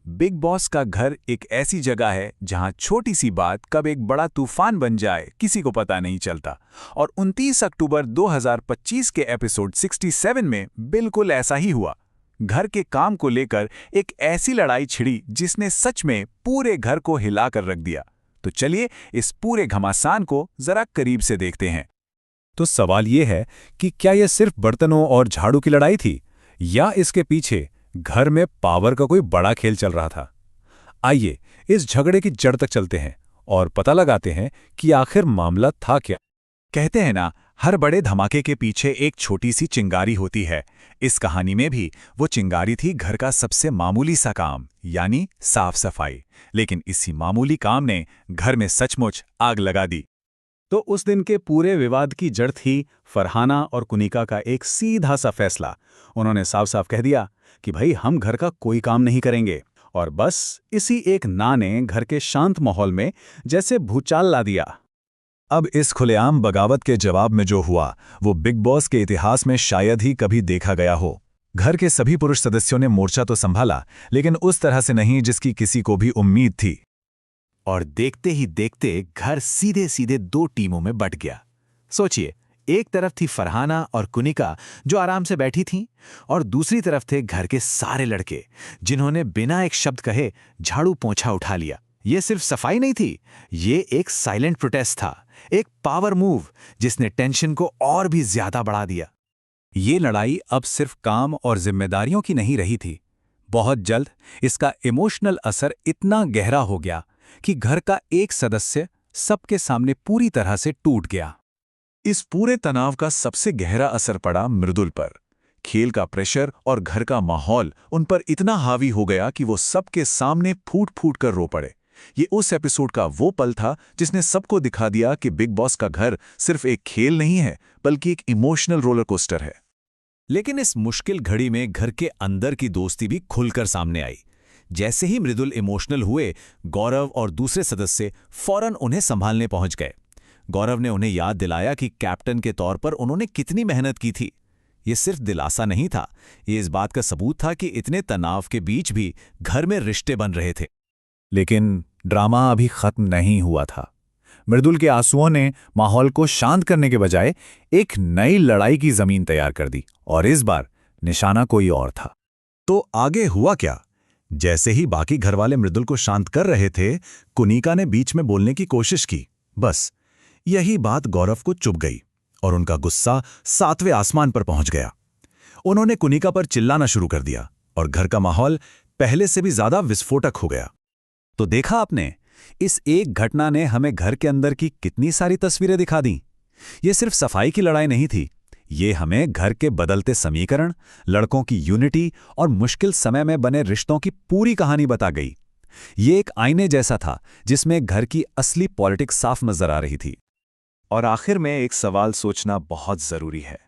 Big boss का घर एक ऐसी जगह है जहां छोटी सी बात कब एक बड़ा तूफान बन जाए किसी को पता नहीं चलता। और 29 अक्टूबर 2025 के एपिसोड 67 में बिल्कुल ऐसा ही हुआ। घर के काम को लेकर एक ऐसी लड़ाई छिड़ी जिसने सच में पूरे घर को हिलाकर रख दिया। तो चलिए इस पूरे घमासान को जरा करीब से देखते हैं। तो सवाल ये है कि क्या यह सिर्फ बर्तनों और झाड़ू की लड़ाई थी या इसके पीछे घर में पावर का कोई बड़ा खेल चल रहा था। आइए इस झगड़े की जड़ तक चलते हैं और पता लगाते हैं कि आखिर मामला था क्या। कहते हैं ना, हर बड़े धमाके के पीछे एक छोटी सी चिंगारी होती है। इस कहानी में भी वो चिंगारी थी घर का सबसे मामूली सा काम, यानी साफ सफाई। लेकिन इसी मामूली काम ने घर में सचमुच आग लगा दी। तो उस दिन के पूरे विवाद की जड़ थी फरहाना और कुनिका का एक सीधा सा फैसला। उन्होंने साफ साफ कह दिया कि भाई हम घर का कोई काम नहीं करेंगे। और बस इसी एक ना ने घर के शांत माहौल में जैसे भूचाल ला दिया। अब इस खुलेआम बगावत के जवाब में जो हुआ वो बिग बॉस के इतिहास में शायद ही कभी देखा गया हो। घर के सभी पुरुष सदस्यों ने मोर्चा तो संभाला, लेकिन उस तरह से नहीं जिसकी किसी को भी उम्मीद थी। और देखते ही देखते घर सीधे सीधे दो टीमों में बंट गया। सोचिए, एक तरफ थी फरहाना और कुनिका जो आराम से बैठी थीं, और दूसरी तरफ थे घर के सारे लड़के जिन्होंने बिना एक शब्द कहे झाड़ू पोंछा उठा लिया। ये सिर्फ सफाई नहीं थी, ये एक साइलेंट प्रोटेस्ट था, एक पावर मूव जिसने टेंशन को और भी ज्यादा बढ़ा दिया। ये लड़ाई अब सिर्फ काम और जिम्मेदारियों की नहीं रही थी। बहुत जल्द इसका इमोशनल असर इतना गहरा हो गया कि घर का एक सदस्य सबके सामने पूरी तरह से टूट गया। इस पूरे तनाव का सबसे गहरा असर पड़ा मृदुल पर। खेल का प्रेशर और घर का माहौल उन पर इतना हावी हो गया कि वो सबके सामने फूट फूट कर रो पड़े। ये उस एपिसोड का वो पल था जिसने सबको दिखा दिया कि बिग बॉस का घर सिर्फ एक खेल नहीं है, बल्कि एक इमोशनल रोलर कोस्टर है। लेकिन इस मुश्किल घड़ी में घर के अंदर की दोस्ती भी खुलकर सामने आई। जैसे ही मृदुल इमोशनल हुए, गौरव और दूसरे सदस्य फौरन उन्हें संभालने पहुंच गए। गौरव ने उन्हें याद दिलाया कि कैप्टन के तौर पर उन्होंने कितनी मेहनत की थी। ये सिर्फ दिलासा नहीं था, ये इस बात का सबूत था कि इतने तनाव के बीच भी घर में रिश्ते बन रहे थे। लेकिन ड्रामा अभी खत्म नहीं हुआ था। मृदुल के आंसुओं ने माहौल को शांत करने के बजाय एक नई लड़ाई की जमीन तैयार कर दी, और इस बार निशाना कोई और था। तो आगे हुआ क्या? जैसे ही बाकी घरवाले मृदुल को शांत कर रहे थे, कुनिका ने बीच में बोलने की कोशिश की। बस यही बात गौरव को चुभ गई और उनका गुस्सा 7वें आसमान पर पहुंच गया। उन्होंने कुनिका पर चिल्लाना शुरू कर दिया और घर का माहौल पहले से भी ज्यादा विस्फोटक हो गया। तो देखा आपने, इस एक घटना ने हमें घर के अंदर की कितनी सारी तस्वीरें दिखा दी। ये सिर्फ सफाई की लड़ाई नहीं थी, ये हमें घर के बदलते समीकरण, लड़कों की यूनिटी और मुश्किल समय में बने रिश्तों की पूरी कहानी बता गई। ये एक आईने जैसा था जिसमें घर की असली पॉलिटिक्स साफ नजर आ रही थी। और आखिर में एक सवाल सोचना बहुत जरूरी है।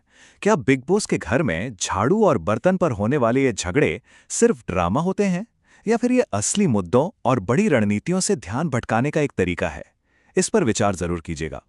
क्या बिग बॉस के घर में झाड़ू और बर्तन पर होने वाले ये झगड़े सिर्फ ड्रामा होते हैं, या फिर ये असली मुद्दों और बड़ी रणनीतियों से ध्यान भटकाने का एक तरीका है? इस पर विचार जरूर कीजिएगा।